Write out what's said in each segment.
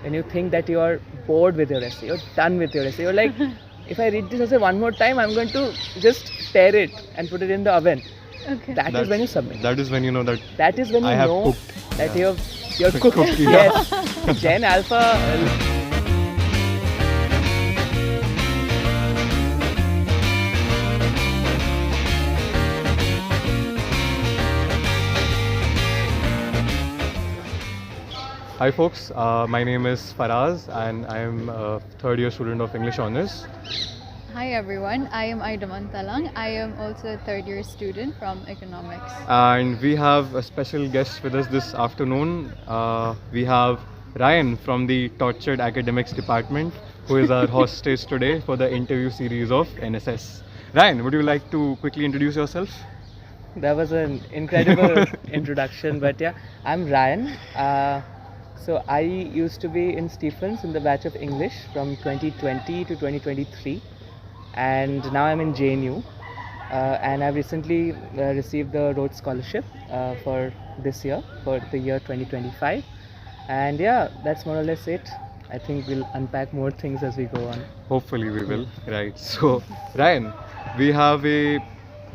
when you think that you are bored with your essay, you're done with your essay, you're like, if I read this essay one more time, I'm going to just tear it and put it in the oven. Okay. That is when you submit. That is when you know that That is when you I have know cooked. that Yeah. you're cooked. Cooked, yeah. Yes. Gen Alpha. Hi folks, my name is Faraz and I am a third year student of English Honours. Hi everyone, I am Aidamon and I am also a third year student from economics. And we have a special guest with us this afternoon. We have Rayan from the Tortured Academics Department, who is our hostess today for the interview series of NSS. Rayan, would you like to quickly introduce yourself? That was an incredible introduction, but yeah, I'm Rayan. So I used to be in Stephens in the batch of English from 2020 to 2023, and now I'm in JNU. And I've recently received the Rhodes Scholarship for this year, for the year 2025. And yeah, that's more or less it. I think we'll unpack more things as we go on. Hopefully we will. Right. So, Rayan, we have a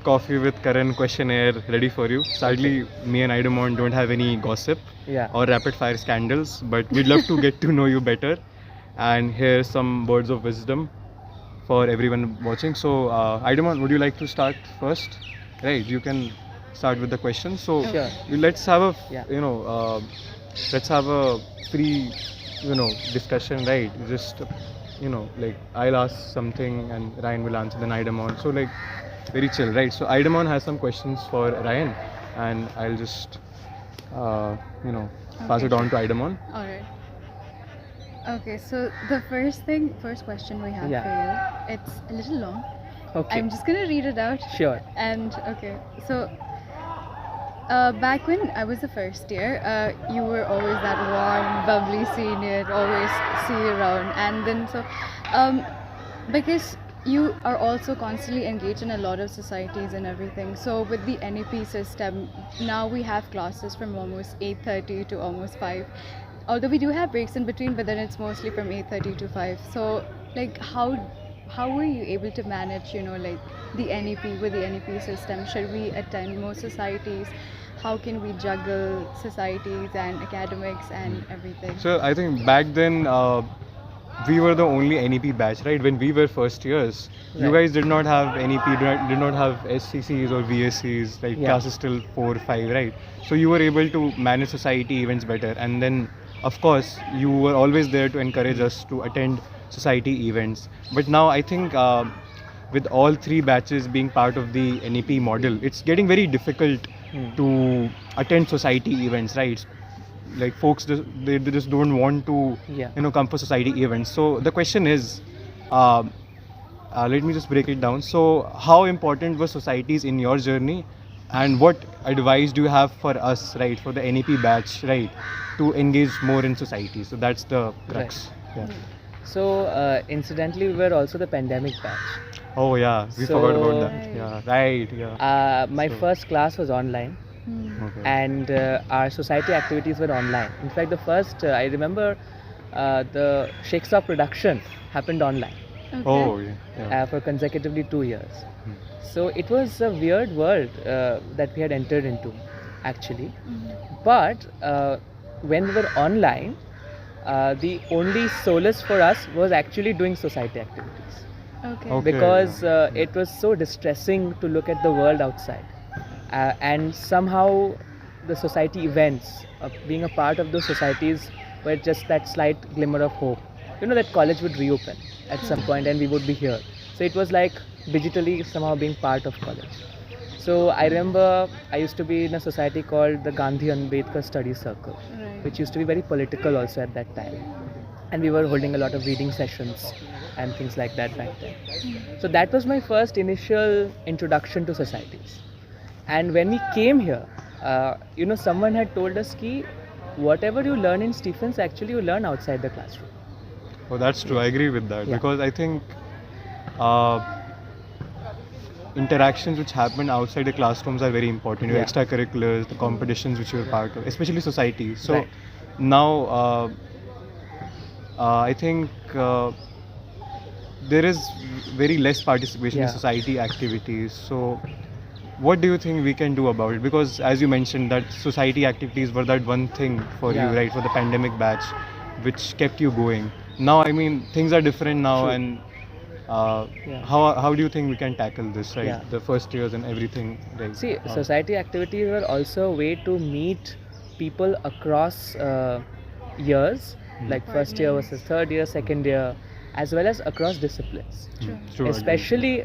coffee with Karan questionnaire ready for you. Sadly, me and Aidamon don't have any gossip or rapid fire scandals, but we'd love to get to know you better and hear some words of wisdom for everyone watching. So, Aidamon, would you like to start first? Right, you can start with the question. So, Sure. let's have a let's have a free discussion, right? Just like I'll ask something and Ryan will answer, then Aidamon. So like very chill, right? So Aidamon has some questions for Ryan, and I'll just pass it on to Aidamon. Alright. Okay, so the first question we have Yeah. for you, it's a little long. Okay. I'm just gonna read it out. Sure. And okay, so back when I was the first year, you were always that warm, bubbly senior, always see you around. And then because you are also constantly engaged in a lot of societies and everything. So with the NEP system, now we have classes from almost 8:30 to almost 5. Although we do have breaks in between, but then it's mostly from 8:30 to 5. So like how were you able to manage, like the NEP with the NEP system? Should we attend more societies? How can we juggle societies and academics and everything? So I think back then we were the only NEP batch, right? When we were first years, you Right. guys did not have NEP, did not have SCCs or VSCs, like classes till 4 5, right? So you were able to manage society events better, and then of course you were always there to encourage us to attend society events. But now I think with all three batches being part of the NEP model, it's getting very difficult to attend society events, right? Like folks they just don't want to come for society events. So the question is, let me just break it down. So how important were societies in your journey, and what advice do you have for us, right, for the NEP batch, right, to engage more in society? So that's the crux. Right. So incidentally, we were also the pandemic batch. Oh yeah, we So- forgot about that. Yeah, right. Yeah. My first class was online, Okay. and our society activities were online. In fact, the first I remember the Shakespeare production happened online Okay. Oh yeah. for consecutively 2 years. So it was a weird world that we had entered into, actually. But when we were online, the only solace for us was actually doing society activities. Okay. Because it was so distressing to look at the world outside, and somehow the society events, being a part of those societies, were just that slight glimmer of hope. That college would reopen at some point and we would be here. So it was like digitally somehow being part of college. So I remember I used to be in a society called the Gandhi Ambedkar Study Circle, Right. which used to be very political also at that time. And we were holding a lot of reading sessions and things like that back then. So that was my first initial introduction to societies. And when we came here, someone had told us ki whatever you learn in Stephens, actually you learn outside the classroom. Oh, that's true. I agree with that, Yeah. because I think interactions which happen outside the classrooms are very important. Your Yeah. extracurriculars, the competitions which you're part of, especially society. So Right. now I think there is very less participation in Yeah. society activities. So, what do you think we can do about it? Because as you mentioned, that society activities were that one thing for Yeah. you, right, for the pandemic batch, which kept you going. Now, I mean, things are different now, True. and Yeah. how do you think we can tackle this, right? Yeah. The first years and everything, right? See, How- society activities were also a way to meet people across years, like first year versus third year, second year, as well as across disciplines. True. True, I agree. Especially,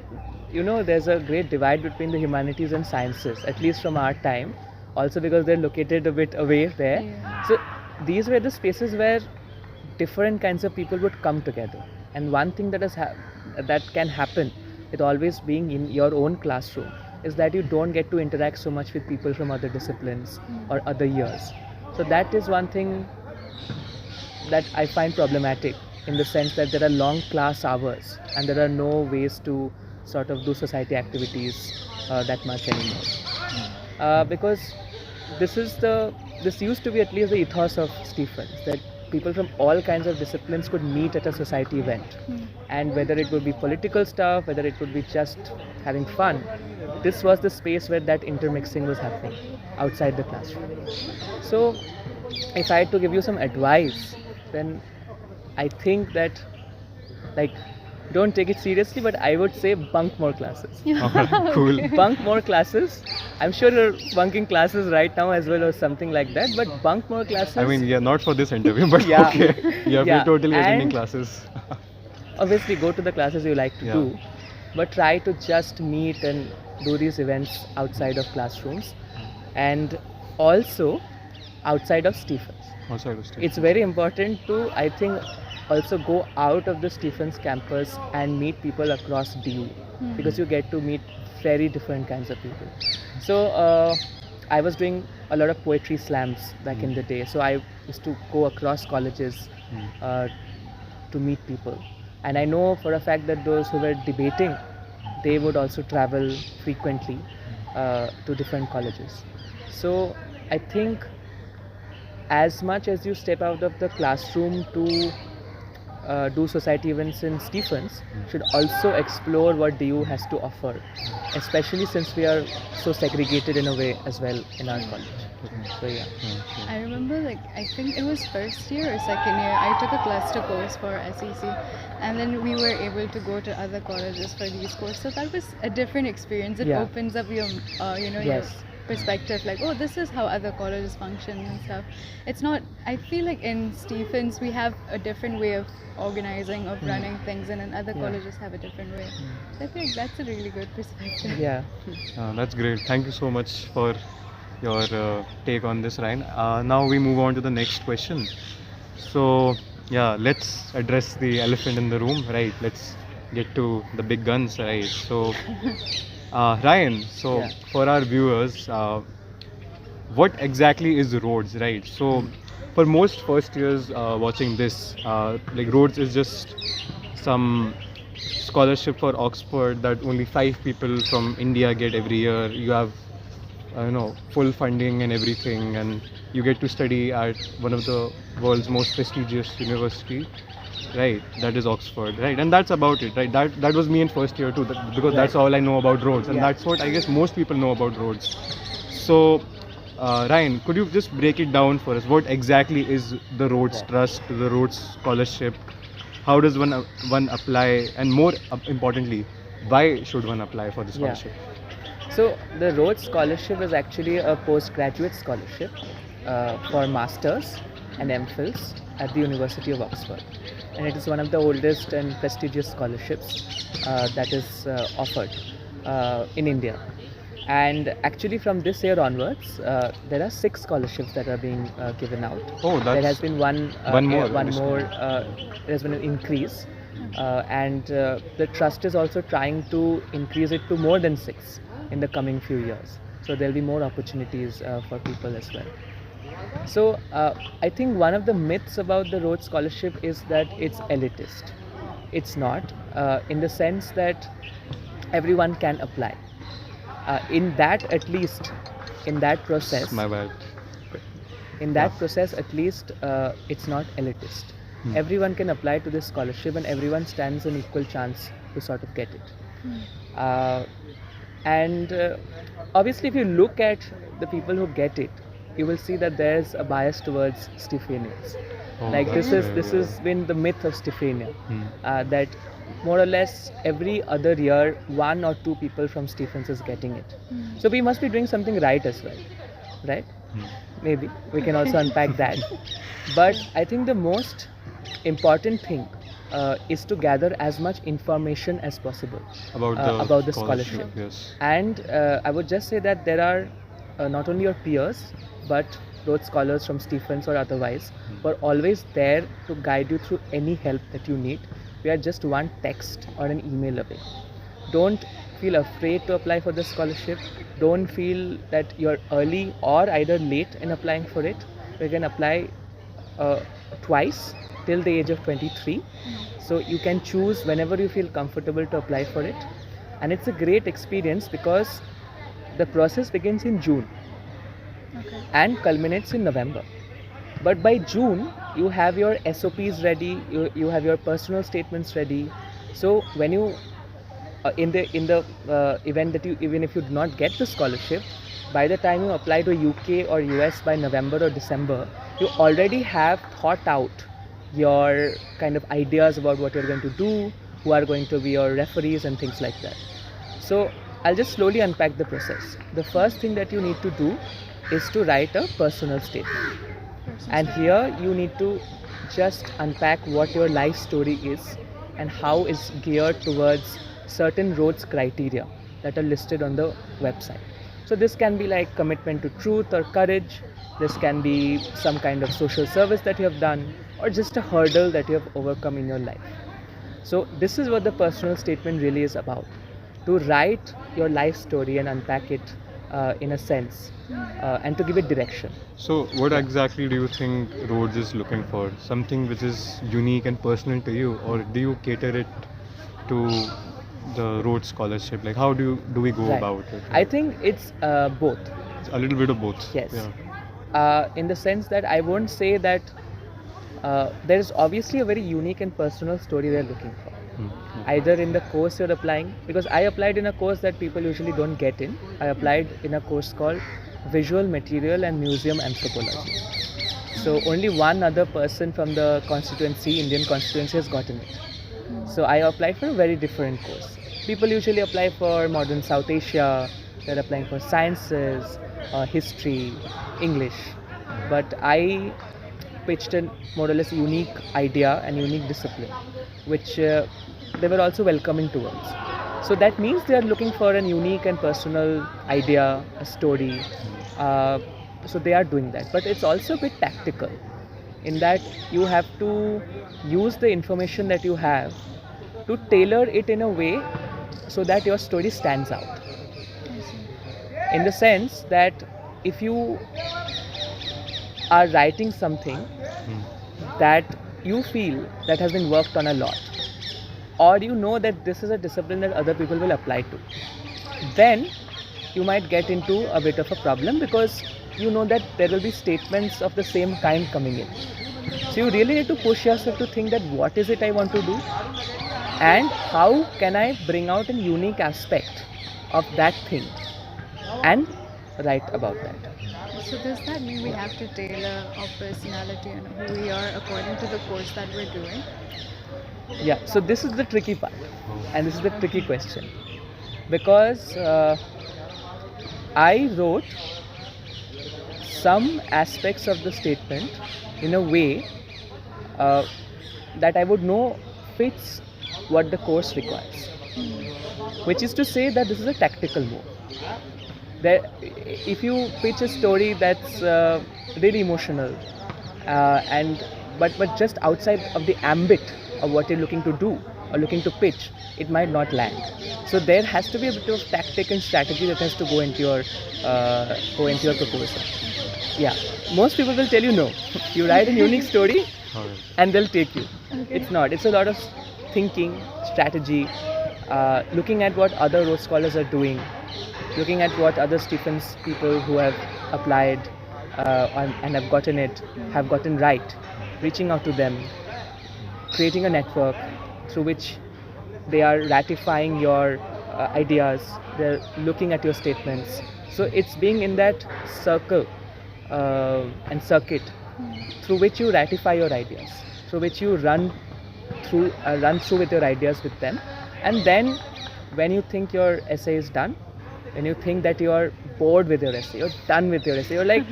you know, there's a great divide between the humanities and sciences, at least from our time, also because they're located a bit away there. Yeah. So these were the spaces where different kinds of people would come together. And one thing that can happen with always being in your own classroom is that you don't get to interact so much with people from other disciplines or other years. So that is one thing that I find problematic, in the sense that there are long class hours and there are no ways to sort of do society activities that much anymore. Because this used to be at least the ethos of Stephens, that people from all kinds of disciplines could meet at a society event, and whether it would be political stuff, whether it would be just having fun, this was the space where that intermixing was happening outside the classroom. So if I had to give you some advice, then I think that, like, don't take it seriously, but I would say bunk more classes. Alright, cool. Bunk more classes. I'm sure you're bunking classes right now as well, or something like that, but bunk more classes. I mean, yeah, not for this interview, but Yeah. okay. Yeah, Yeah, we're totally attending and- classes. Obviously go to the classes you like to Yeah. do, but try to just meet and do these events outside of classrooms, and also outside of Stephens. Also, I was It's very important to, I think, also go out of the Stephens campus and meet people across DU, because you get to meet very different kinds of people. So I was doing a lot of poetry slams back in the day, so I used to go across colleges to meet people, and I know for a fact that those who were debating, they would also travel frequently to different colleges. So I think as much as you step out of the classroom to do society events in Stephens, should also explore what DU has to offer, especially since we are so segregated in a way as well in our college. So yeah. I remember, like, I think it was first year or second year, I took a cluster course for SEC, and then we were able to go to other colleges for these courses. So that was a different experience. It Yeah. opens up your, your Yes. perspective, like, oh, this is how other colleges function and stuff. It's not, I feel like in Stephens we have a different way of organizing, of running things, and in other Yeah. colleges have a different way. So I think that's a really good perspective. Yeah. That's great. Thank you so much for your take on this, Ryan. Now we move on to the next question. So, yeah, let's address the elephant in the room, right? Let's get to the big guns, right? So, Ryan, so Yeah. for our viewers, what exactly is Rhodes, right? So, for most first years watching this, like Rhodes is just some scholarship for Oxford that only 5 people from India get every year. You have, full funding and everything, and you get to study at one of the world's most prestigious university, right? That is Oxford, right? And that's about it, right? That was me in first year too, because that's all I know about Rhodes, and Yeah. that's what I guess most people know about Rhodes. So, Ryan, could you just break it down for us? What exactly is the Rhodes Yeah. Trust, the Rhodes Scholarship? How does one apply, and more importantly, why should one apply for the Yeah. scholarship? So the Rhodes Scholarship is actually a postgraduate scholarship for masters and MPhils at the University of Oxford, and it is one of the oldest and prestigious scholarships that is offered in India. And actually, from this year onwards, there are 6 scholarships that are being given out. Oh, There has that's been one more one additional. more. There has been an increase, and the trust is also trying to increase it to more than 6 in the coming few years. So there will be more opportunities for people as well. So I think one of the myths about the Rhodes Scholarship is that it's elitist. It's not, in the sense that everyone can apply. In that, at least, in that process, my bad. in that process, at least, it's not elitist. everyone can apply to this scholarship and everyone stands an equal chance to sort of get it. And obviously, if you look at the people who get it, you will see that there's a bias towards Stephanians. Like this has been the myth of Stephania, that more or less every other year 1 or 2 people from Stephens is getting it. So we must be doing something right as well, right? Maybe we can also unpack that. But I think the most important thing is to gather as much information as possible about the scholarship. Yes. And I would just say that there are not only your peers, but Rhodes Scholars from Stephens or otherwise, who are always there to guide you through any help that you need. We are just one text or an email away. Don't feel afraid to apply for the scholarship. Don't feel that you're early or either late in applying for it. You can apply twice till the age of 23. So you can choose whenever you feel comfortable to apply for it. And it's a great experience because the process begins in June and culminates in November. But by June, you have your SOPs ready, you have your personal statements ready. So when you, in the event that you, even if you do not get the scholarship, by the time you apply to UK or US by November or December, you already have thought out your kind of ideas about what you're going to do, who are going to be your referees and things like that. So I'll just slowly unpack the process. The first thing that you need to do is to write a personal statement. And here you need to just unpack what your life story is and how it's geared towards certain Rhodes criteria that are listed on the website. So this can be like commitment to truth or courage. This can be some kind of social service that you have done, or just a hurdle that you have overcome in your life. So this is what the personal statement really is about. To write your life story and unpack it in a sense, and to give it direction. So what exactly do you think Rhodes is looking for? Something which is unique and personal to you, or do you cater it to the Rhodes scholarship? Like how do we go about it? I think it's both. It's a little bit of both. Yes. Yeah. In the sense that I won't say that there is obviously a very unique and personal story they're looking for. Either in the course you're applying, because I applied in a course that people usually don't get in. I applied in a course called Visual Material and Museum Anthropology. So only one other person from the constituency, Indian constituency, has gotten it. So I applied for a very different course. People usually apply for modern South Asia, they're applying for sciences, history, English. But I pitched a more or less unique idea and unique discipline, which they were also welcoming towards. So that means they are looking for a unique and personal idea, a story. So they are doing that. But it's also a bit tactical in that you have to use the information that you have to tailor it in a way so that your story stands out. In the sense that if you are writing something that you feel that has been worked on a lot, or you know that this is a discipline that other people will apply to, then you might get into a bit of a problem because you know that there will be statements of the same kind coming in. So you really need to push yourself to think that what is it I want to do and how can I bring out a unique aspect of that thing and write about that. So does that mean we have to tailor our personality and who we are according to the course that we're doing? Yeah, so this is the tricky part and this is the tricky question, because I wrote some aspects of the statement in a way that I would know fits what the course requires, which is to say that this is a tactical move. That if you pitch a story that's really emotional but just outside of the ambit of what you're looking to do or looking to pitch, it might not land. So there has to be a bit of tactic and strategy that has to go into your proposal. Yeah, most people will tell you no. You write a unique story and they'll take you. It's not. It's a lot of thinking, strategy, looking at what other Rhodes scholars are doing, looking at what other Stephens people who have applied and have gotten it, have gotten right, reaching out to them, creating a network through which they are ratifying your ideas, they're looking at your statements. So it's being in that circle and circuit through which you ratify your ideas, through which you run through with your ideas with them. And then when you think your essay is done, when you think that you are bored with your essay, you're done with your essay, you're like,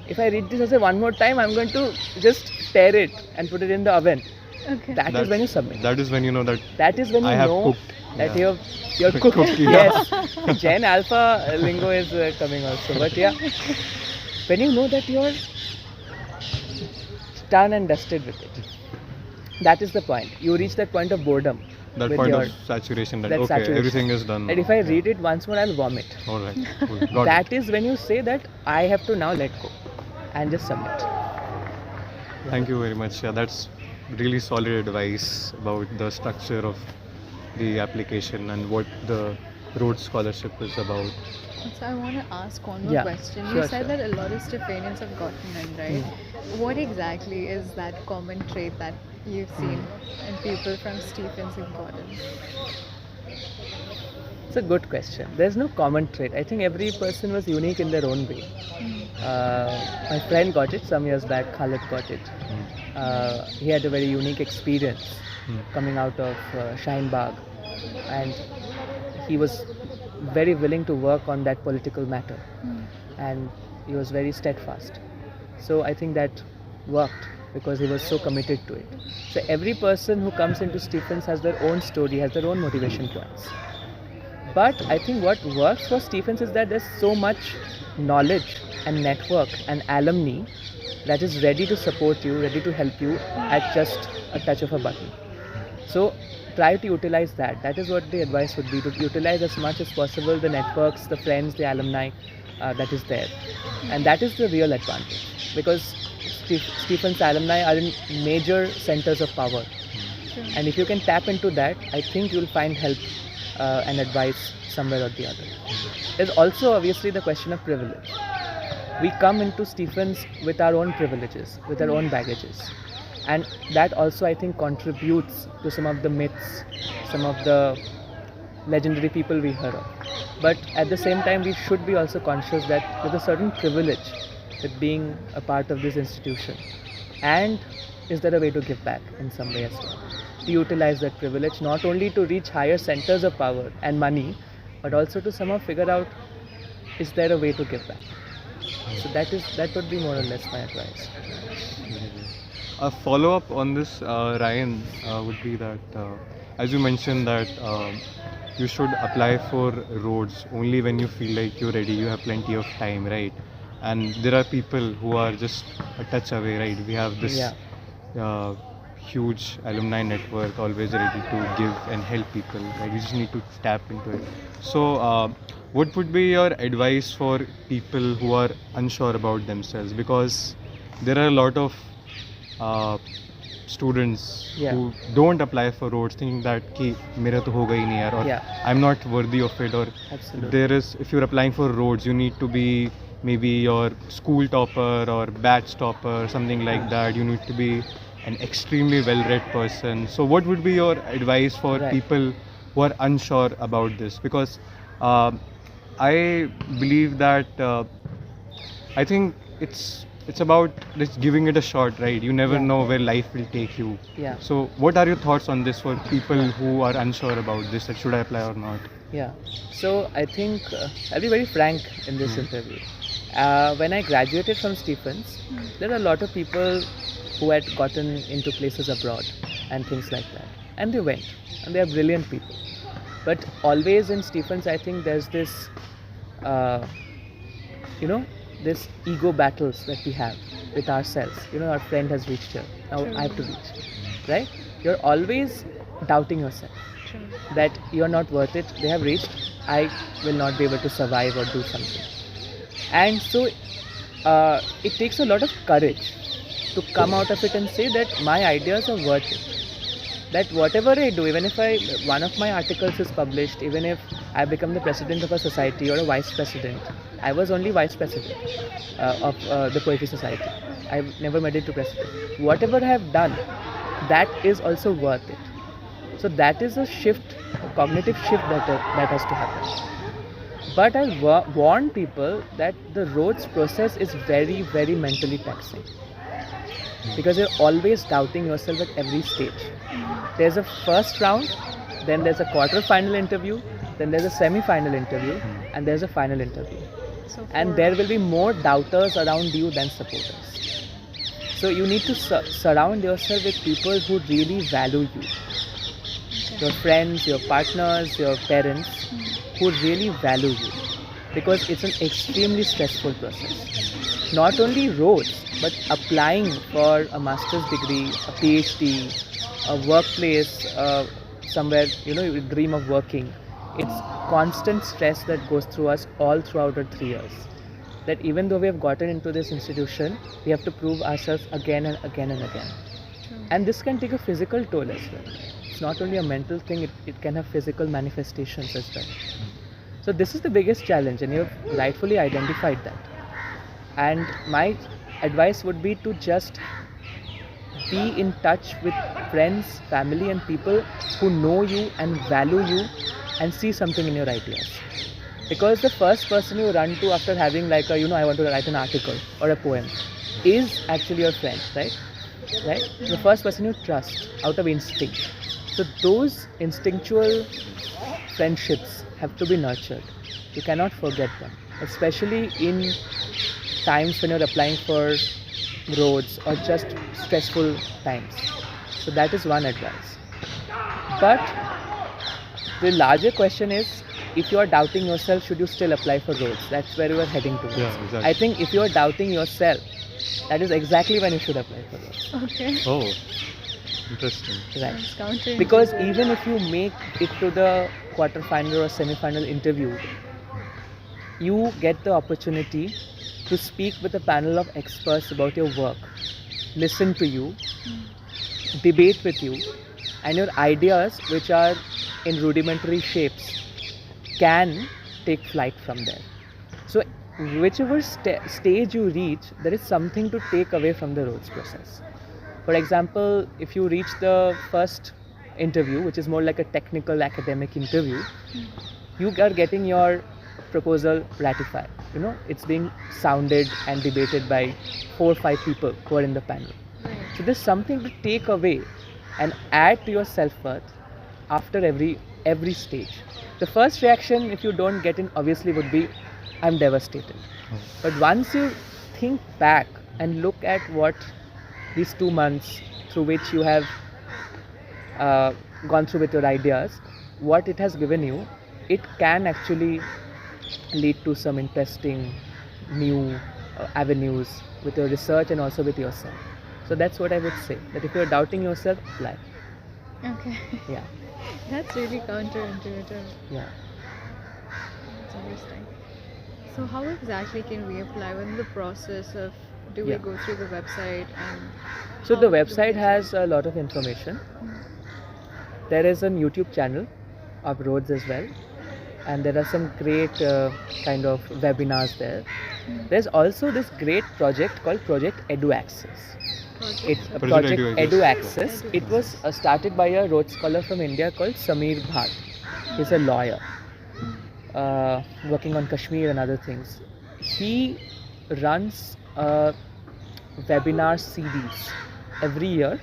if I read this essay one more time, I'm going to just tear it and put it in the oven. Okay. That is when you submit. That is when you know that That is when you I have know cooked. that Yeah. you're cooked. Cooked, yeah. Yes. Gen Alpha lingo is coming also. But yeah, when you know that you're done and dusted with it, that is the point. You reach that point of boredom. That with point your, of saturation, that that okay, saturation. everything is done. that if I read it once more, I'll vomit. All right, cool. Got That it. is when you say that I have to now let go and just submit. Thank you very much. Yeah, that's really solid advice about the structure of the application and what the Rhodes Scholarship is about. So I want to ask one more Yeah, question. sure, You said sure. that a lot of Stephanians have gotten in, right? What exactly is that common trait that you've seen in people from Stephens who've gotten? It's a good question. There's no common trait. I think every person was unique in their own way. My friend got it some years back. Khalid got it. He had a very unique experience coming out of Shine Bagh, and he was very willing to work on that political matter, and he was very steadfast. So I think that worked because he was so committed to it. So every person who comes into Stephens has their own story, has their own motivation points. But I think what works for Stephens is that there's so much knowledge and network and alumni that is ready to support you, ready to help you at just a touch of a button. So try to utilize that. That is what the advice would be, to utilize as much as possible the networks, the friends, the alumni that is there. And that is the real advantage, because Stephens alumni are in major centers of power. And if you can tap into that, I think you'll find help and advice somewhere or the other. There's also obviously the question of privilege. We come into Stephens with our own privileges, with our own baggages. And that also, I think, contributes to some of the myths, some of the legendary people we heard of. But at the same time, we should be also conscious that there's a certain privilege with being a part of this institution. And is there a way to give back in some way as well? To utilize that privilege, not only to reach higher centers of power and money, but also to somehow figure out, is there a way to give back? So that would be more or less my advice. A follow-up on this, Ryan, would be that, as you mentioned that you should apply for Rhodes only when you feel like you're ready, you have plenty of time, right? And there are people who are just a touch away, right? We have this huge alumni network always ready to give and help people, right? You just need to tap into it. So, what would be your advice for people who are unsure about themselves? Because there are a lot of students who don't apply for Rhodes thinking that ki mera to hoga hi nahi yaar, or I'm not worthy of it, or there is, if you're applying for Rhodes, you need to be maybe your school topper or batch topper, something like that. You need to be an extremely well-read person. So what would be your advice for people who are unsure about this? Because I believe that I think it's about just giving it a shot, right? You never know where life will take you. So what are your thoughts on this for people who are unsure about this, that should I apply or not? So I think I'll be very frank in this interview. When I graduated from Stephens, there are a lot of people who had gotten into places abroad and things like that, and they went, and they are brilliant people. But always in Stephens, I think there's this this ego battles that we have with ourselves. Our friend has reached here, now I have to reach, right? You're always doubting yourself that you're not worth it. They have reached, I will not be able to survive or do something. And so it takes a lot of courage to come out of it and say that my ideas are worth it. That whatever I do, even if one of my articles is published, even if I become the president of a society or a vice president, I was only vice president of the Poetry Society. I've never made it to president. Whatever I have done, that is also worth it. So that is a shift, a cognitive shift that has to happen. But I warn people that the Rhodes process is very, very mentally taxing, because you're always doubting yourself at every stage. There's a first round, then there's a quarter-final interview, then there's a semi-final interview, and there's a final interview. So And for- there will be more doubters around you than supporters. So you need to surround yourself with people who really value you. Your friends, your partners, your parents, who really value you. Because it's an extremely stressful process. Not only Rhodes, but applying for a master's degree, a PhD, a workplace, somewhere, you dream of working. It's constant stress that goes through us all throughout our 3 years. That even though we have gotten into this institution, we have to prove ourselves again and again and again. And this can take a physical toll as well. It's not only a mental thing, it can have physical manifestations as well. So this is the biggest challenge, and you have rightfully identified that. And my advice would be to just be in touch with friends, family and people who know you and value you and see something in your ideas. Because the first person you run to after having like a, I want to write an article or a poem is actually your friend, right? Right? The first person you trust out of instinct. So those instinctual friendships have to be nurtured. You cannot forget them, especially in times when you're applying for Rhodes or just stressful times. So that is one advice. But the larger question is, if you are doubting yourself, should you still apply for Rhodes? That's where we are heading towards. Yeah, exactly. I think if you are doubting yourself, that is exactly when you should apply for Rhodes. Okay. Oh, interesting. Right. It's counterintuitive. Because even if you make it to the quarter-final or semi-final interview, you get the opportunity to speak with a panel of experts about your work, listen to you, debate with you, and your ideas, which are in rudimentary shapes, can take flight from there. So whichever stage you reach, there is something to take away from the Rhodes process. For example, if you reach the first interview, which is more like a technical academic interview, you are getting your proposal ratified. It's being sounded and debated by 4 or 5 people who are in the panel. Right. So there's something to take away and add to your self-worth after every stage. The first reaction, if you don't get in, obviously would be, I'm devastated. But once you think back and look at what these 2 months through which you have gone through with your ideas, what it has given you, it can actually lead to some interesting new avenues with your research and also with yourself. So that's what I would say, that if you're doubting yourself, apply. Okay. Yeah, That's really counterintuitive. yeah. It's interesting. So how exactly can we apply? What's the process of, do we Yeah. go through the website and So how the do we website get has a lot of information. There is a YouTube channel of Rhodes as well, and there are some great kind of webinars there. There's also this great project called Project Edu Access. project? It's a Project Project Edu Edu Access. Access. It was started by a Rhodes Scholar from India called Sameer Bhat. He's a lawyer working on Kashmir and other things. He runs a webinar series every year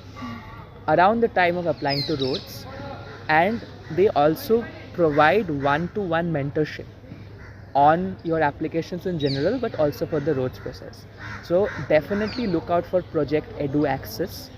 around the time of applying to Rhodes, and they also provide one-to-one mentorship on your applications in general, but also for the Rhodes process. So definitely look out for Project Edu Access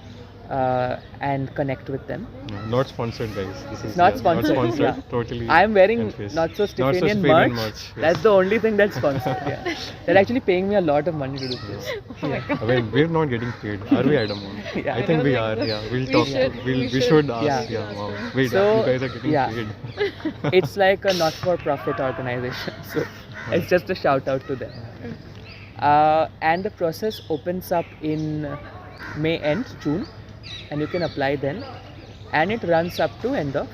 and connect with them. Yeah, not sponsored, guys. This is Not sponsored, Not sponsored. yeah. Totally. I'm wearing confused. Not So Stephanian Stephanian merch. merch, yes. That's the only thing that's sponsored. Yeah, they're actually paying me a lot of money to do this. Oh my God. Well, we're not getting paid, are we, Aidamon? Yeah. I I think don't we think are. so. Yeah, we'll We talk. should- we we should should ask. Yeah. Yeah. ask Wow. them. Wait, So, you guys are getting yeah. paid. It's like a not-for-profit organization, so it's just a shout out to them. And the process opens up in May end, June, and you can apply then, and it runs up to end of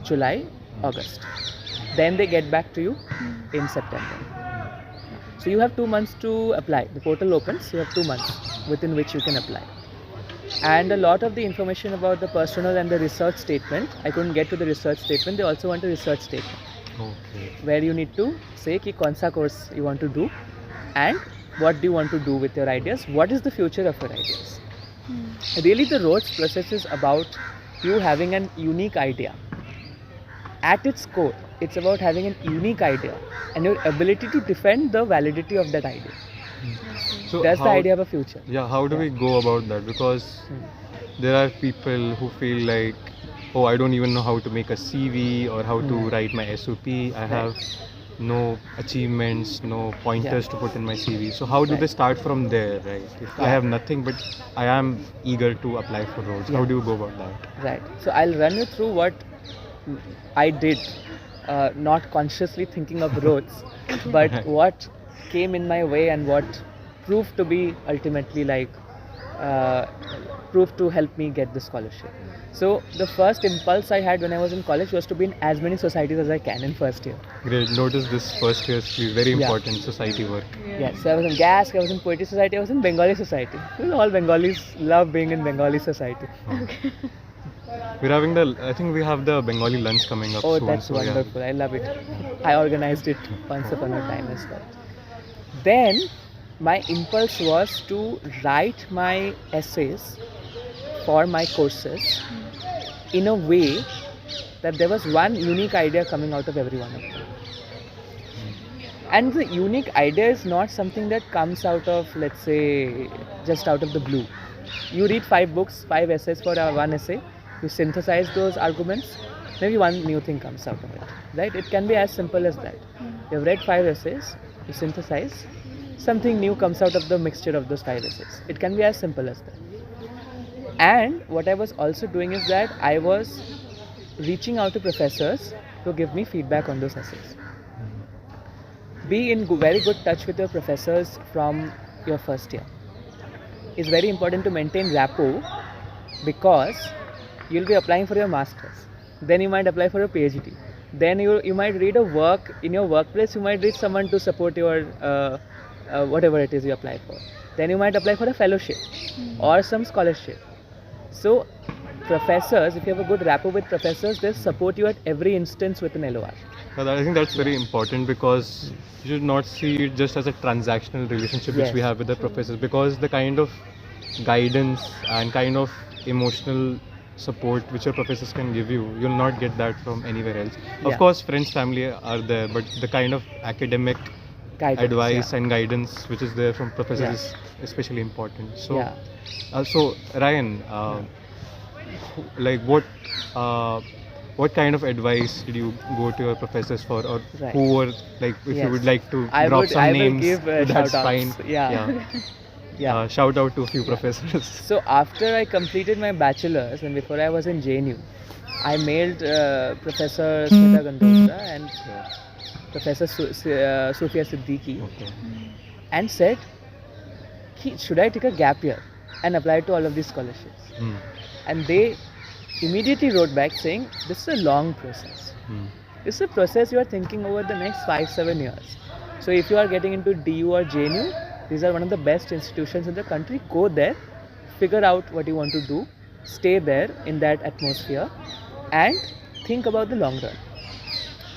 July, August. Then they get back to you in September. So you have 2 months to apply. The portal opens, you have 2 months within which you can apply. And a lot of the information about the personal and the research statement, I couldn't get to the research statement. They also want a research statement Okay. where you need to say ki kaun sa course you want to do and what do you want to do with your ideas, what is the future of your ideas. Really, the Rhodes process is about you having an unique idea. At its core, it's about having a unique idea and your ability to defend the validity of that idea. So That's the how- idea of a future. Yeah, how do we go about that? Because there are people who feel like, oh, I don't even know how to make a CV or how to write my SOP. I have no achievements, no pointers to put in my CV. So how do Right. they start from there, right? If I have nothing, but I am eager to apply for roles, how Yeah. do you go about that? Right. So I'll run you through what I did, not consciously thinking of Rhodes, but what came in my way and what proved to be ultimately proved to help me get the scholarship. So the first impulse I had when I was in college was to be in as many societies as I can in first year. Great. Notice this first year is very Yeah. important society work. Yes, so I was in GASC, I was in Poetry Society, I was in Bengali Society. All Bengalis love being in Bengali Society. We're having I think we have the Bengali lunch coming up Oh, soon. that's so yeah. wonderful. I love it. I organized it once upon a time as well. Then my impulse was to write my essays for my courses in a way that there was one unique idea coming out of every one of them. And the unique idea is not something that comes out of, let's say, just out of the blue. You read 5 books, 5 essays for one essay, you synthesize those arguments, maybe one new thing comes out of it, right? It can be as simple as that. You've read 5 essays, you synthesize, something new comes out of the mixture of those 5 essays. It can be as simple as that. And what I was also doing is that I was reaching out to professors to give me feedback on those essays. Be in very good touch with your professors from your first year. It's very important to maintain rapport because you'll be applying for your master's. Then you might apply for a PhD. Then you might read a work in your workplace. You might read someone to support your whatever it is you apply for. Then you might apply for a fellowship or some scholarship. So professors, if you have a good rapport with professors, they'll support you at every instance with an LOR. But I think that's very important because you should not see it just as a transactional relationship which we Yes. have with the professors, because the kind of guidance and kind of emotional support which your professors can give you, you'll not get that from anywhere else. Of Yeah. course, friends, family are there, but the kind of academic Guidance, advice yeah. and guidance which is there from professors Yeah. is especially important. So, Yeah. so Ryan, like what kind of advice did you go to your professors for, or Right. who were, like, if you Yes. would like to I drop would- some I will names, give, that's shout-outs. fine. Yeah. Yeah. Shout out to a few professors. So after I completed my bachelor's and before I was in JNU, I mailed Professor Smita Gandhotra and Professor Sufia Siddiqui Okay. and said, should I take a gap year and apply to all of these scholarships? Hmm. And they immediately wrote back saying, this is a long process. Hmm. This is a process you are thinking over the next 5-7 years. So if you are getting into DU or JNU, these are one of the best institutions in the country. Go there, figure out what you want to do, stay there in that atmosphere, and think about the long run.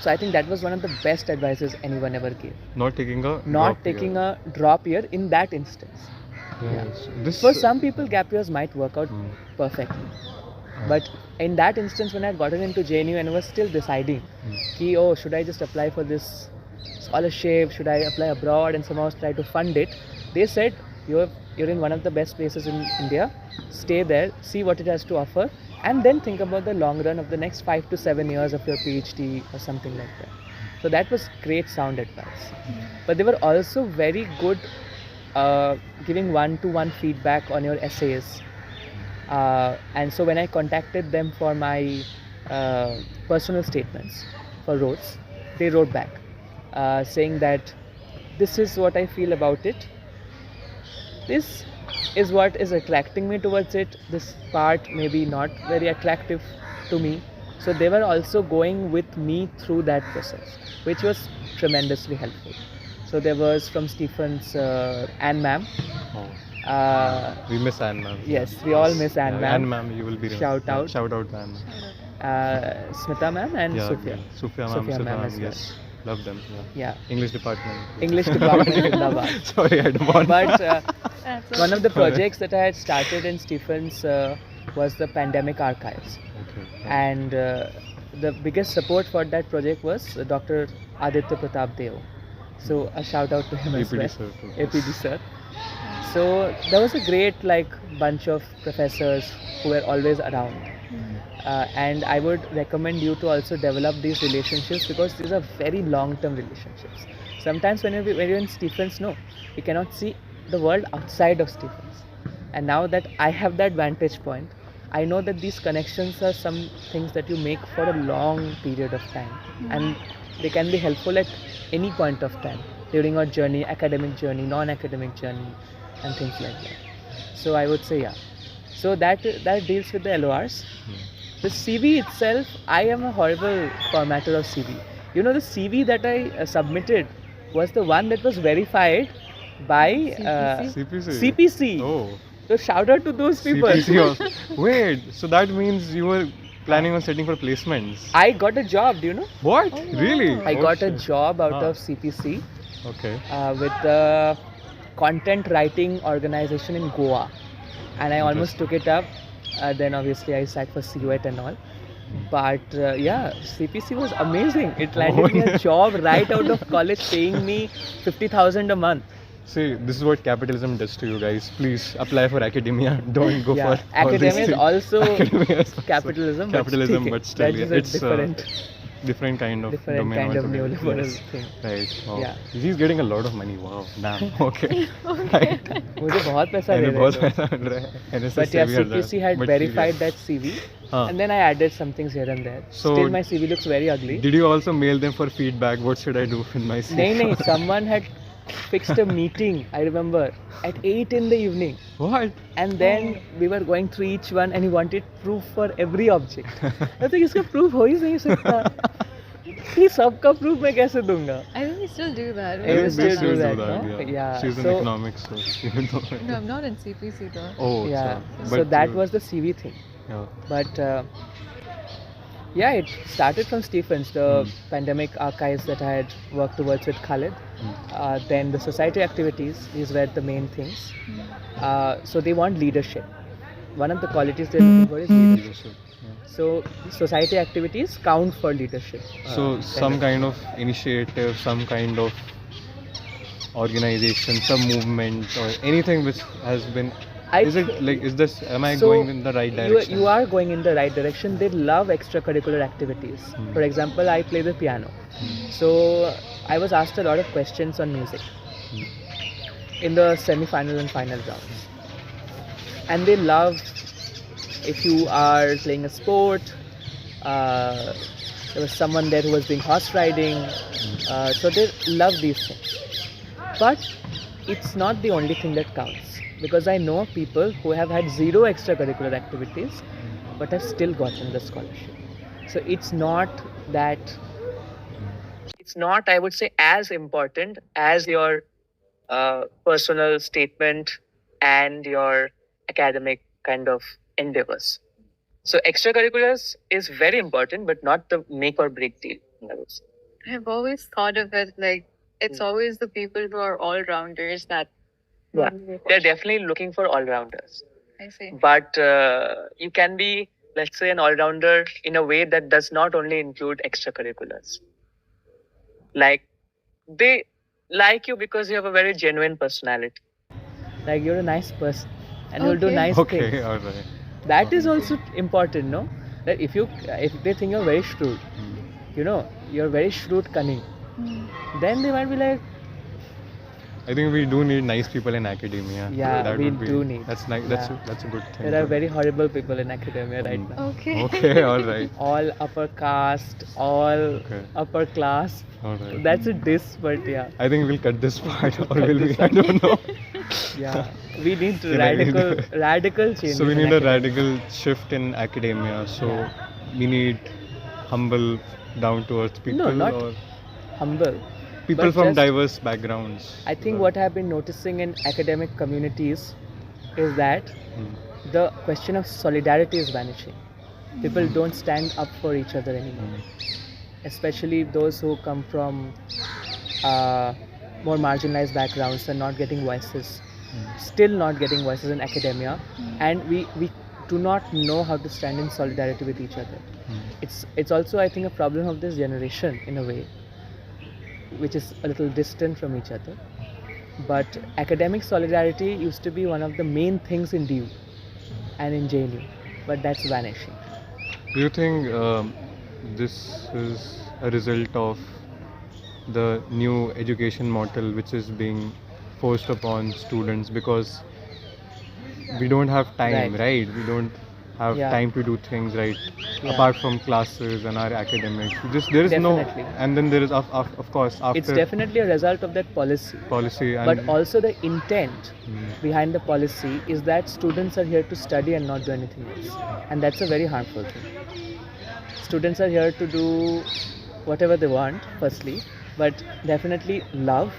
So I think that was one of the best advices anyone ever gave. Not taking a Not taking a drop year in that instance. Yes. This For some people, gap years might work out Hmm. perfectly. But in that instance, when I had gotten into JNU and was still deciding, ki, oh, should I just apply for this scholarship? Should I apply abroad and somehow try to fund it? They said, you're in one of the best places in India. Stay there, see what it has to offer, and then think about the long run of the next 5 to 7 years of your PhD or something like that. So that was great sound advice. But they were also very good giving one-to-one feedback on your essays. And so when I contacted them for my personal statements for Rhodes, they wrote back saying that this is what I feel about it. This is what is attracting me towards it. This part may be not very attractive to me. So they were also going with me through that process, which was tremendously helpful. So there was from Stephens Anne ma'am, Oh. We miss Anne ma'am. Yes, we all miss Anne ma'am. Anne ma'am, you will be Shout out. Shout out to Anne. Smita ma'am and Yeah, Sophia. Sophia ma'am, Sophia Smita ma'am ma'am, as well. yes. Love them. Yeah. English department. English department Zindabad. Sorry, Aidamon. But That's one of the Alright. projects that I had started in Stephens was the pandemic archives. Okay. And the biggest support for that project was Dr. Aditya Pratap Deo. So a shout out to him as APD well. sir. APD sir. So there was a great bunch of professors who were always around. And I would recommend you to also develop these relationships because these are very long-term relationships. Sometimes when you're in Stephens, no, you cannot see the world outside of Stephens. And now that I have that vantage point, I know that these connections are some things that you make for a long period of time, and they can be helpful at any point of time during your journey, academic journey, non-academic journey, and things like that. So I would say, yeah. So that deals with the LORs. The CV itself, I am a horrible formatter of CV. You know, the CV that I submitted was the one that was verified by CPC. CPC. Oh. So shout out to those people. CPC also. Wait, so that means you were planning on setting for placements? I got a job, do you know? What? Really? I Oh, got a shit. job out Ah. of CPC Okay. with the content writing organization in Goa. And I almost took it up. Then obviously I sat for CUET and all. But yeah, CPC was amazing. It landed me yeah. a job right out of college paying me 50,000 a month. See, this is what capitalism does to you guys. Please apply for academia. Don't go Yeah, for all these academia is things. also Academia is also capitalism, capitalism, but but still, that is yeah, a it's different kind of different domain kind of altogether. neoliberal Yes. thing. Right. Wow. Yeah. He's getting a lot of money. Wow. Damn. Okay. Right. मुझे बहुत पैसा मैंने दे बहुत रहे थे. पैसा मिल रहा है. NSS But से yeah, भी हर CPC जगह. had But verified serious. that CV, हाँ. and then I added some things here and there. So- Still, my CV looks very ugly. Did you also mail them for feedback? What should I do with my CV? No, someone had fixed a meeting. I remember at 8 in the evening, What? and then we were going through each one, and he wanted proof for every object. I think इसका proof हो ही नहीं सकता. कि सबका proof मैं कैसे दूंगा? I think we still do that. I will still still do that, no? Yeah. Yeah, She's in so- economics, so she will know. No, I'm not in CPC though. Oh, Yeah. so, So but that you- was the CV thing. Yeah. But yeah, it started from Stephens, the pandemic archives that I had worked towards with Khalid. Then the society activities, these were the main things. So they want leadership. One of the qualities they're looking for is leadership. Leadership, yeah. So society activities count for leadership. So some kind of initiative, some kind of organization, some movement or anything which has been am I So going in the right direction? You are going in the right direction. They love extracurricular activities. For example, I play the piano. So I was asked a lot of questions on music in the semi-final and final rounds. And they love if you are playing a sport. There was someone there who was doing horse riding. So they love these things. But it's not the only thing that counts. Because I know people who have had zero extracurricular activities but have still gotten the scholarship. So it's not, I would say, as important as your personal statement and your academic kind of endeavors. So extracurriculars is very important, but not the make or break deal, I would say. I've always thought of it like it's always the people who are all rounders that. Yeah, they're definitely looking for all-rounders. I see. But you can be, let's say, an all-rounder in a way that does not only include extracurriculars. Like, they like you because you have a very genuine personality. Like, you're a nice person and you'll do Okay. nice Okay, things. alright. That is also important, no? That if they think you're very shrewd, you know, you're very shrewd, cunning, then they might be like, I think we do need nice people in academia. Yeah, That we would be, do need. That's nice. Yeah. That's a good thing. there are very horrible people in academia right now. Okay. Okay, alright. All upper caste, all Okay. upper class. Alright. That's a diss, but yeah. I think we'll cut this part or will we? I don't know. Yeah, we need Yeah, I need radical change. So we need a radical shift in academia. So we need humble, down to earth people No, not or humble. people but from just- diverse backgrounds. I think what I've been noticing in academic communities is that Hmm. the question of solidarity is vanishing. People don't stand up for each other anymore, especially those who come from more marginalized backgrounds and not getting voices, still not getting voices in academia, and we do not know how to stand in solidarity with each other. It's also, I think, a problem of this generation in a way, which is a little distant from each other. But academic solidarity used to be one of the main things in DU and in JNU, but that's vanishing. Do you think this is a result of the new education model which is being forced upon students because we don't have time, right? We don't have Yeah. time to do things, right? Yeah. Apart from classes and our academics, just there is Definitely. no, and then there is of course after It's definitely a result of that policy. policy and But also the intent behind the policy is that students are here to study and not do anything else. And that's a very harmful thing. Students are here to do whatever they want, firstly, but definitely love.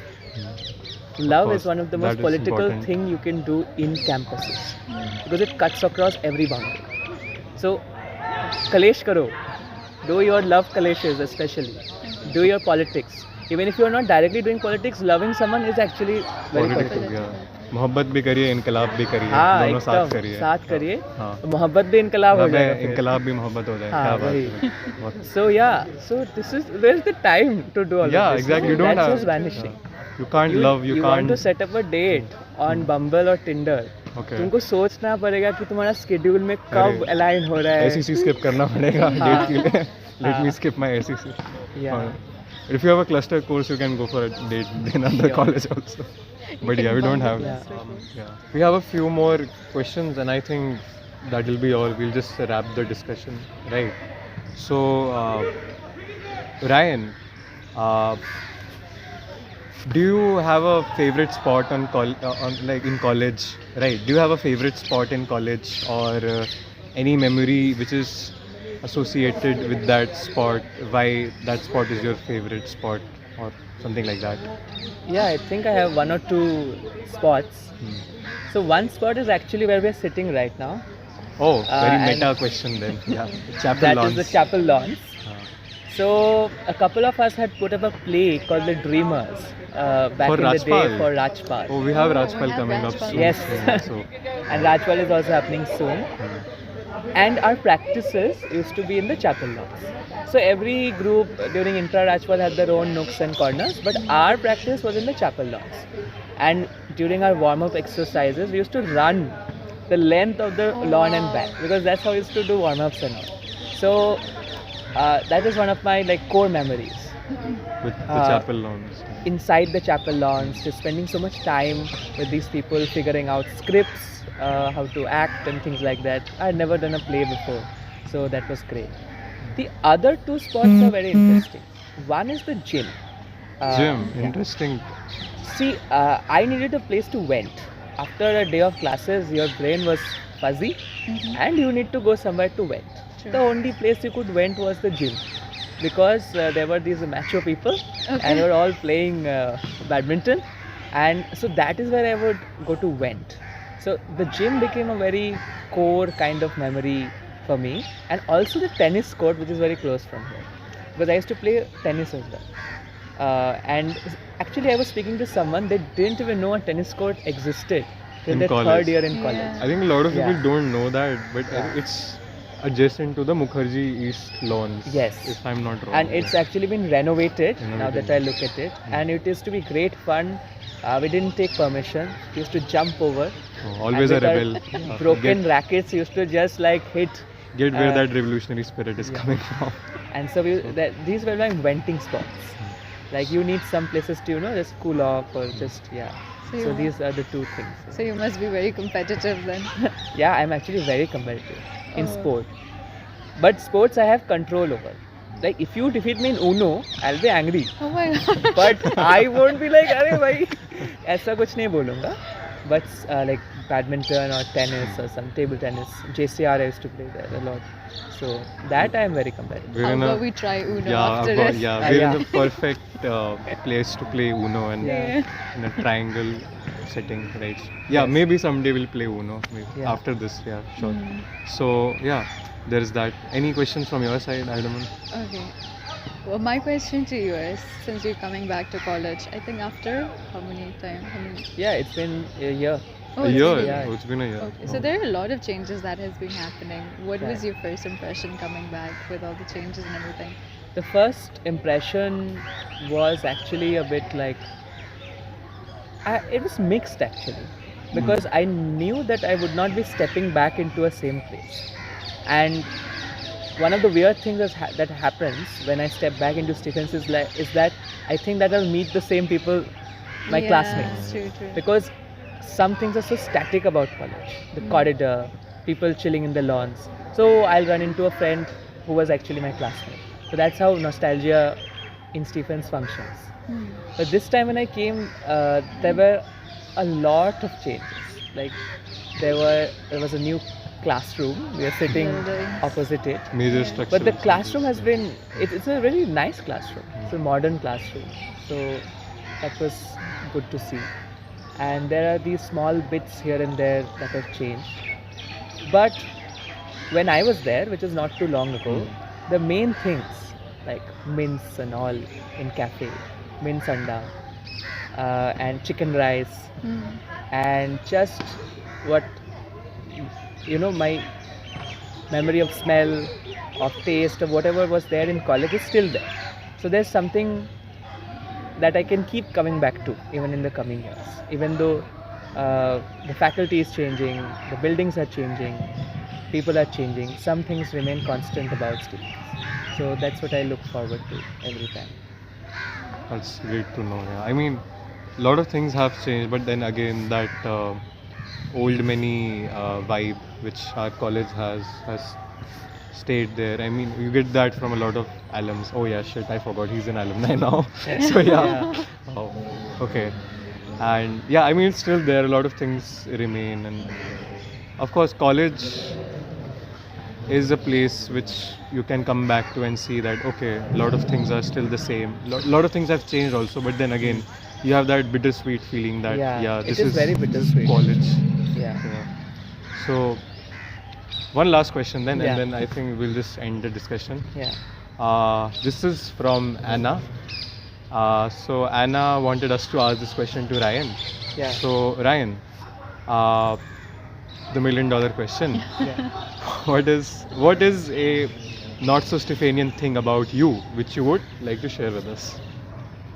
Love course, is one of the that most is political important. thing you can do in campuses because it cuts across every boundary. So, kalesh karo. Do your love kaleshes especially. Do your politics. Even if you are not directly doing politics, loving someone is actually very political, political. yeah. मोहब्बत भी करिए, इनकलाब भी करिए, हाँ, दोनों साथ एकदम करिए. साथ करिए. हाँ. मोहब्बत भी इनकलाब हो मतलब जाएगा फिर. इनकलाब भी मोहब्बत हो जाए. हाँ, क्या वही. बात है. बहुत- So yeah, so there's the time to do all Yeah, of this. exactly. You don't That's have. just vanishing. You can't love. You you can't. want to set up a date on Bumble or Tinder. Okay. तुमको सोचना पड़ेगा कि तुम्हारा schedule में कब अरे, align हो रहा है. ACC skip करना पड़ेगा हाँ. डेट के लिए. Let हाँ. me skip my ACC. Yeah. If you have a cluster course, you can go for a date in another Yeah. college also. But yeah, we don't have. Yeah. Yeah. We have a few more questions, and I think that will be all. We'll just wrap the discussion, right? So, Ryan, do you have a favorite spot on like in college, right? Do you have a favorite spot in college or any memory which is associated with that spot? Why that spot is your favorite spot or something like that? Yeah, I think I have one or two spots. So one spot is actually where we are sitting right now. Oh, very and meta question then. Yeah, chapel That lawns. is the chapel lawns. So a couple of us had put up a play called The Dreamers back For in the day Rajpal? for Rajpal. Oh, we have Oh, Rajpal we have coming up Rajpal. soon. Yes. Yeah, so And Rajpal is also happening soon. And our practices used to be in the chapel lawns. So every group during intra Rajpal had their own nooks and corners, but our practice was in the chapel lawns. And during our warm-up exercises, we used to run the length of the lawn and back because that's how we used to do warm-ups and all. So that is one of my like core memories. with the chapel lawns. Inside the chapel lawns, just spending so much time with these people, figuring out scripts, how to act and things like that. I had never done a play before, so that was great. The other two spots are very interesting. One is the gym. Gym, Yeah. interesting. See, I needed a place to vent. After a day of classes, your brain was fuzzy, and you need to go somewhere to vent. True. The only place you could vent was the gym, because there were these macho people, and they were all playing badminton, and so that is where I would go to vent. So the gym became a very core kind of memory for me, and also the tennis court, which is very close from here, because I used to play tennis as well. And actually, I was speaking to someone, they didn't even know a tennis court existed till In their college. third year in Yeah. college. I think a lot of people Yeah. don't know that, but Yeah. it's adjacent to the Mukherjee East lawns. Yes. If I'm not wrong. And it's actually been renovated now Renovated. that I look at it, and it used to be great fun. We didn't take permission. We used to jump over. Oh, always a and with our rebel. Broken rackets used to just like hit, Get where uh, that revolutionary spirit is yeah. coming from. and so these were my venting spots. Like you need some places to just cool off or just So So you- these are the two things. So you must be very competitive then. Yeah, I'm actually very competitive in Oh. sport. But sports I have control over. Like if you defeat me in Uno, I'll be angry. Oh my god. But I won't be like, अरे भाई ऐसा कुछ नहीं बोलूँगा. But like badminton or tennis or some table tennis, JCR I used to play there a lot. So that I am very competitive. We're How in a, about we try Uno yeah, after this? yeah, Ah, we're yeah. in the perfect place to play Uno and Yeah. in a triangle setting, right? Yeah, Yes. maybe someday we'll play Uno. Maybe Yeah. after this, yeah, sure. Mhm. So yeah, there's that. Any questions from your side, Aidamon? Okay. Well, my question to you is, since you're coming back to college, I think after how many time? How many? Yeah, it's been a year. Oh, A it's year. been Yeah. Oh, it's been a year. Okay, so there are a lot of changes that has been happening. What was Right. your first impression coming back with all the changes and everything? The first impression was actually a bit like, it was mixed actually, because I knew that I would not be stepping back into a same place. And one of the weird things that happens when I step back into Stephens is that I think that I'll meet the same people, my Yeah, classmates, true. because some things are so static about college. The corridor, people chilling in the lawns. So I'll run into a friend who was actually my classmate. So that's how nostalgia in Stephens functions. Hmm. But this time when I came, there were a lot of changes. Like there was a new classroom. We are sitting Buildings. opposite it. Major Yeah. structure. But the classroom has been, it's a really nice classroom. It's a modern classroom. So that was good to see. And there are these small bits here and there that have changed. But when I was there, which is not too long ago, the main things like mince and all in cafe, mince anda, and chicken rice, Hmm. and just what my memory of smell, of taste, of whatever was there in college is still there. So there's something that I can keep coming back to even in the coming years. Even though the faculty is changing, the buildings are changing, people are changing, some things remain constant about students. So that's what I look forward to every time. That's great to know. Yeah, I mean, a lot of things have changed, but then again, that old money vibe which our college has stayed there. I mean, you get that from a lot of alums. Oh yeah, shit, I forgot he's an alumni now. So yeah. Oh, okay. And yeah, I mean, it's still there. A lot of things remain, and of course, college is a place which you can come back to and see that okay, a lot of things are still the same. Lot of things have changed also, but then again, you have that bittersweet feeling that Yeah, this it is very this bittersweet. college. Yeah. Yeah. So one last question then, Yeah. and then I think we'll just end the discussion. Yeah. This is from Anna. So Anna wanted us to ask this question to Ryan. Yeah. So Ryan, the $1 million question. Yeah. What is a not so Stephanian thing about you which you would like to share with us?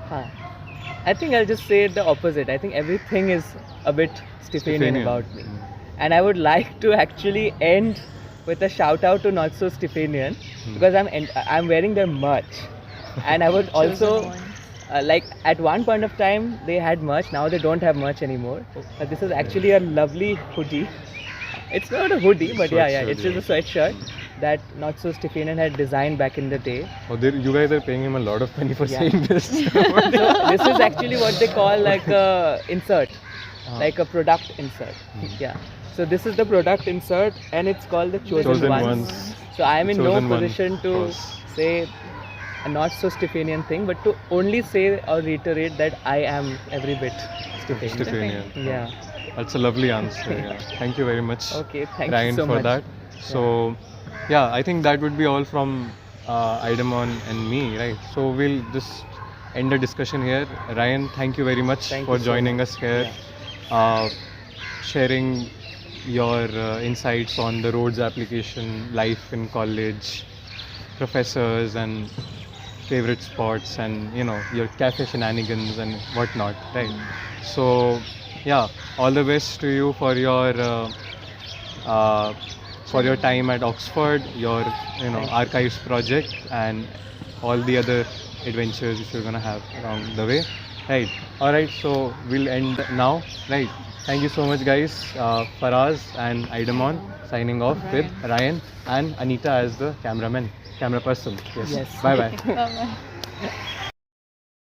Huh. I think I'll just say the opposite. I think everything is a bit Stephanian about me. And I would like to actually end with a shout out to Not So Stephanian, because I'm wearing their merch. And I would also, Chosen one. like at one point of time they had merch, now they don't have merch anymore. But this is actually a lovely hoodie. It's not a hoodie, but yeah, Sweatshirt, it's just a sweatshirt that Not So Stephanian had designed back in the day. Oh, you guys are paying him a lot of money for Yeah. saying this. So this is actually what they call like a insert, like a product insert. Yeah. So this is the product insert, and it's called the Chosen Ones. So I am in no Chosen One, position of to course. say a not so Stephanian thing, but to only say or reiterate that I am every bit Stephanian. Stephanian. Yeah. That's a lovely answer. Yeah. Thank you very much, Okay. Thank Ryan, you so for much. that. So, yeah, I think that would be all from Aidamon and me, right? So we'll just end the discussion here. Ryan, thank you very much Thank for you so joining much. us here, sharing your insights on the Rhodes application, life in college, professors, and favorite spots, and your cafe shenanigans and whatnot, right? So yeah, all the best to you for your time at Oxford, your archives project, and all the other adventures which you're gonna have along the way, right? All right, so we'll end now, right? Thank you so much, guys. Faraz and Aidamon signing off with Ryan and Anita as the camera person. Yes. Yes. Bye bye. Bye-bye.